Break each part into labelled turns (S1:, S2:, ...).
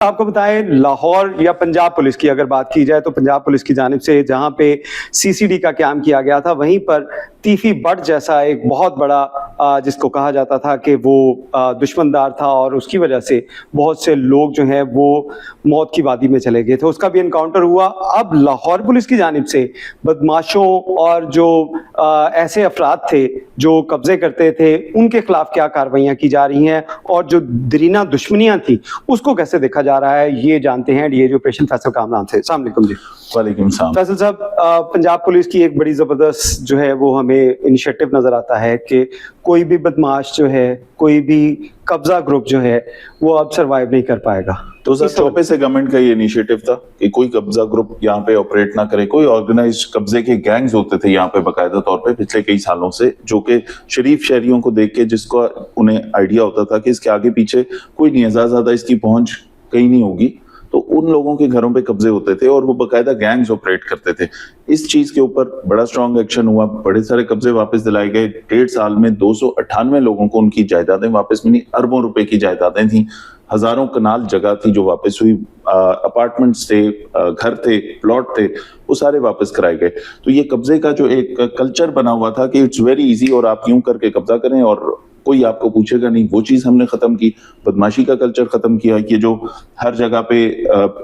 S1: آپ کو بتائیں لاہور یا پنجاب پولیس کی اگر بات کی جائے تو پنجاب پولیس کی جانب سے جہاں پہ سی سی ڈی کا قیام کیا گیا تھا وہیں پر تیفی بٹ جیسا ایک بہت بڑا جس کو کہا جاتا تھا کہ وہ دشمن دار تھا اور اس کی وجہ سے بہت سے لوگ جو ہیں وہ موت کی وادی میں چلے گئے تھے، اس کا بھی انکاؤنٹر ہوا۔ اب لاہور پولیس کی جانب سے بدماشوں اور جو ایسے افراد تھے جو قبضے کرتے تھے ان کے خلاف کیا کارروائیاں کی جا رہی ہیں اور جو درینہ دشمنیاں تھیں اس کو کیسے دیکھا جا رہا ہے، یہ جانتے ہیں D A G operation Faisal Kamran سے۔ السلام علیکم جی۔
S2: وعلیکم السلام۔
S1: فیصل صاحب، پنجاب پولیس کی ایک بڑی زبردست جو ہے وہ ہمیں انیشیٹو نظر آتا ہے کہ کوئی بھی بدماش جو ہے، کوئی بھی قبضہ گروپ جو ہے وہ اب سروائیو نہیں کر پائے گا۔
S2: 2024 سے گورنمنٹ کا یہ انیشیٹو تھا کہ کوئی قبضہ گروپ یہاں پہ آپریٹ نہ کرے، کوئی آرگنائز قبضے کے گینگز ہوتے تھے یہاں پہ باقاعدہ طور پہ پچھلے کئی سالوں سے، جو کہ شریف شہریوں کو دیکھ کے جس کو انہیں آئیڈیا ہوتا تھا کہ اس کے آگے پیچھے کوئی نہیں ہے، زیادہ اس کی پہنچ کہیں نہیں ہوگی، تو ان لوگوں کے گھروں پہ قبضے ہوتے تھے اور وہ باقاعدہ گینگز آپریٹ کرتے تھے۔ اس چیز کے اوپر بڑا سٹرونگ ایکشن ہوا، بڑے سارے قبضے واپس دلائے گئے۔ 1.5 سال میں 298 لوگوں کو ان کی جائیدادیں واپس ملی، اربوں روپے کی جائیدادیں تھیں، ہزاروں کنال جگہ تھی جو واپس ہوئی، اپارٹمنٹس تھے، گھر تھے، پلاٹ تھے، وہ سارے واپس کرائے گئے۔ تو یہ قبضے کا جو ایک کلچر بنا ہوا تھا کہ اٹس ویری ایزی اور آپ یوں کر کے قبضہ کریں اور کوئی آپ کو پوچھے گا نہیں، وہ چیز ہم نے ختم کی۔ بدماشی کا کلچر ختم کیا، یہ جو ہر جگہ پہ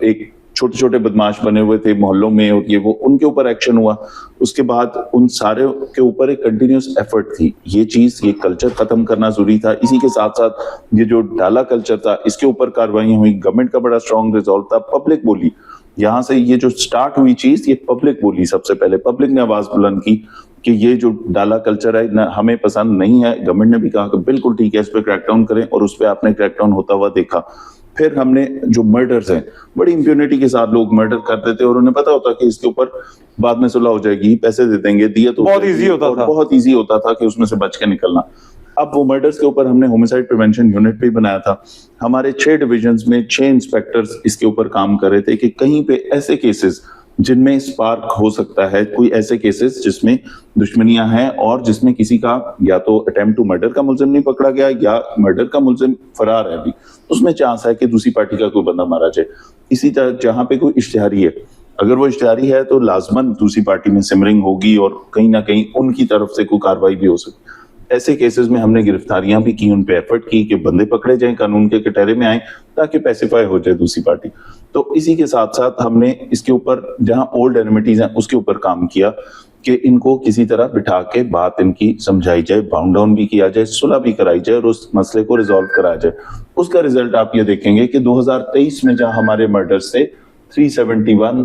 S2: ایک چھوٹے چھوٹے بدماش بنے ہوئے تھے محلوں میں اور یہ وہ، ان کے اوپر ایکشن ہوا۔ اس کے بعد ان سارے کے اوپر ایک کنٹینیوس ایفرٹ تھی، یہ چیز، یہ کلچر ختم کرنا ضروری تھا۔ اسی کے ساتھ ساتھ یہ جو ڈالا کلچر تھا اس کے اوپر کاروائیاں ہوئی، گورنمنٹ کا بڑا سٹرونگ ریزولو تھا، پبلک بولی، یہاں سے یہ جو سٹارٹ ہوئی چیز، یہ پبلک بولی، سب سے پہلے پبلک نے آواز بلند کی کہ یہ جو ڈالا کلچر ہے ہمیں پسند نہیں ہے۔ گورنمنٹ نے بھی کہا کہ بالکل ٹھیک ہے، اس پہ کریک ڈاؤن کریں، اور اس پہ آپ نے کریک ڈاؤن ہوتا ہوا دیکھا۔ پھر ہم نے جو مرڈرز ہیں، بڑی امپیونٹی کے ساتھ لوگ مرڈر کرتے تھے اور انہیں پتا ہوتا کہ اس کے اوپر بعد میں صلح ہو جائے گی، پیسے دے دیں گے، دیت
S1: بہت ایزی ہوتا تھا،
S2: بہت ایزی ہوتا تھا کہ اس میں سے بچ کے نکلنا۔ اب وہ مرڈرز کے اوپر ہم نے ہومیسائیڈ پریونشن یونٹ بھی بنایا تھا۔ ہمارے 6 ڈویژنز میں 6 انسپیکٹرز اس کے اوپر کام کر رہے تھے کہ کہیں پہ ایسے کیسز جن میں سپارک ہو سکتا ہے، کوئی ایسے کیسز جس میں دشمنیاں ہیں اور جس میں کسی کا یا تو اٹیمپٹ ٹو مرڈر کا ملزم نہیں پکڑا گیا یا مرڈر کا ملزم فرار ہے ابھی، اس میں چانس ہے کہ دوسری پارٹی کا کوئی بندہ مارا جائے۔ اسی طرح جہاں پہ کوئی اشتہاری ہے، اگر وہ اشتہاری ہے تو لازماً دوسری پارٹی میں سمرنگ ہوگی اور کہیں نہ کہیں ان کی طرف سے کوئی کارروائی بھی ہو سکتی۔ ایسے کیسز میں ہم نے گرفتاریاں بھی کی، ان پہ ایفرٹ کی کہ بندے پکڑے جائیں، قانون کے کٹہرے میں آئیں تاکہ پیسیفائی ہو جائے دوسری پارٹی۔ تو اسی کے ساتھ ساتھ ہم نے اس کے اوپر جہاں اولڈ اینیمیٹیز ہیں اس کے اوپر کام کیا کہ ان کو کسی طرح بٹھا کے بات ان کی سمجھائی جائے، باؤنڈ ڈاؤن بھی کیا جائے، صلح بھی کرائی جائے اور اس مسئلے کو ریزالو کرایا جائے۔ اس کا ریزلٹ آپ یہ دیکھیں گے کہ 2023 میں جہاں ہمارے مرڈرز سے 371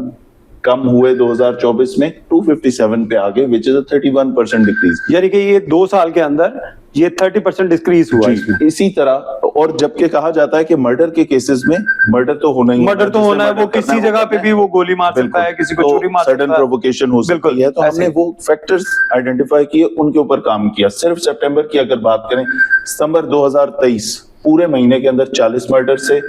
S2: کم ہوئے، 2024 میں 257 پہ آگے، which is a 31% ڈکریز۔
S1: یعنی کہ یہ 2 سال کے اندر یہ 30% ڈکریز ہوا اس میں۔
S2: اسی طرح، اور جبکہ کہا جاتا ہے کہ مرڈر کے کیسز میں مرڈر تو ہونا ہی،
S1: مرڈر تو ہونا ہے، وہ کسی جگہ پہ بھی وہ گولی مار سکتا ہے، کسی کو چھری مار سکتا ہے،
S2: سڈن پرووکیشن ہو سکتی ہے۔ تو ہم نے وہ فیکٹرز آئیڈینٹیفائی کیے، ان کے اوپر کام کیا۔ صرف سپٹمبر کی اگر بات کریں، ستمبر 2023 پورے مہینے کے اندر 40 مرڈر سے،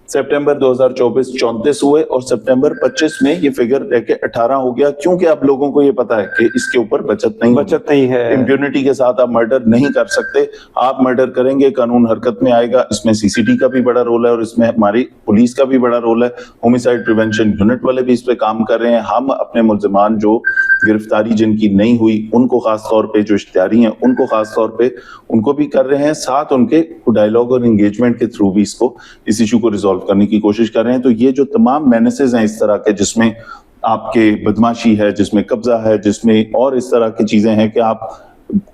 S2: سپٹمبر 2024 34 ہوئے اور سپٹمبر 25 میں یہ فگر رہ کے 18 ہو گیا، کیونکہ اب لوگوں کو یہ پتا ہے کہ اس کے اوپر بچت نہیں
S1: ہے،
S2: امپیونٹی کے ساتھ آپ مرڈر نہیں کر سکتے۔ آپ مرڈر کریں گے، قانون حرکت میں آئے گا۔ اس میں سی سی ٹی کا بھی بڑا رول ہے اور اس میں ہماری پولیس کا بھی بڑا رول ہے، ہومیسائیڈ پریونشن یونٹ والے بھی اس پہ کام کر رہے ہیں۔ ہم اپنے ملزمان جو گرفتاری جن کی نہیں ہوئی ان کو خاص طور پہ، جو اشتہاری ہیں ان کو خاص طور پہ ان کو بھی کر رہے ہیں، ساتھ ان کے ڈائیلاگ اور انگیجمنٹ کے تھرو بھی اس ایشو کو ریزالو کرنے کی کوشش کر رہے ہیں۔ تو یہ جو تمام مینسز ہیں اس طرح کے، جس میں آپ کے بدماشی ہے، جس میں قبضہ ہے، جس میں اور اس طرح کی چیزیں ہیں کہ آپ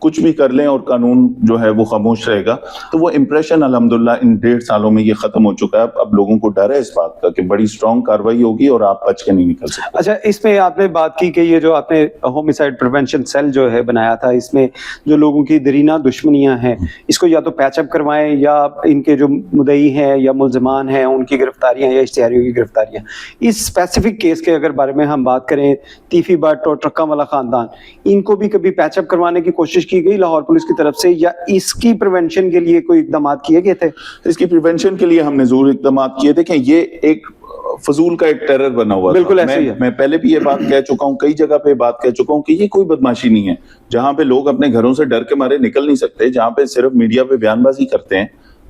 S2: کچھ بھی کر لیں اور قانون جو ہے وہ خاموش رہے گا، تو وہ امپریشن الحمدللہ ان 1.5 سالوں میں یہ ختم ہو چکا ہے۔ اب لوگوں کو ڈر ہے اس بات کا کہ بڑی سٹرونگ کارروائی ہوگی اور آپ بچ کے نہیں نکل سکتے۔
S1: اچھا، اس میں آپ نے بات کی کہ یہ جو آپ نے ہومیسائیڈ پریونشن سیل جو ہے بنایا تھا، اس میں جو لوگوں کی درینہ دشمنیاں ہیں اس کو یا تو پیچ اپ کروائیں، یا ان کے جو مدعی ہیں یا ملزمان ہیں ان کی گرفتاریاں یا اشتہاریوں کی گرفتاریاں۔ اس اسپیسیفک کیس کے اگر بارے میں ہم بات کریں، تیفی بٹ اور ٹرکا والا خاندان، ان کو بھی کبھی پیچ اپ کروانے کی کوشش کی گئی لاہور پولیس کی طرف سے، یا اس کی پریونشن کے لیے کوئی اقدامات کیے گئے تھے؟
S2: اس کی پریونشن کے لیے ہم نے ضرور اقدامات کیے۔ دیکھیں، یہ ایک فضول کا ایک ٹیرر بنا ہوا،
S1: بالکل ایسے ہی ہے۔
S2: میں پہلے بھی یہ بات کہہ چکا ہوں، کئی جگہ پہ بات کہہ چکا ہوں کہ یہ کوئی بدماشی نہیں ہے جہاں پہ لوگ اپنے گھروں سے ڈر کے مارے نکل نہیں سکتے، جہاں پہ صرف میڈیا پہ بیان بازی کرتے ہیں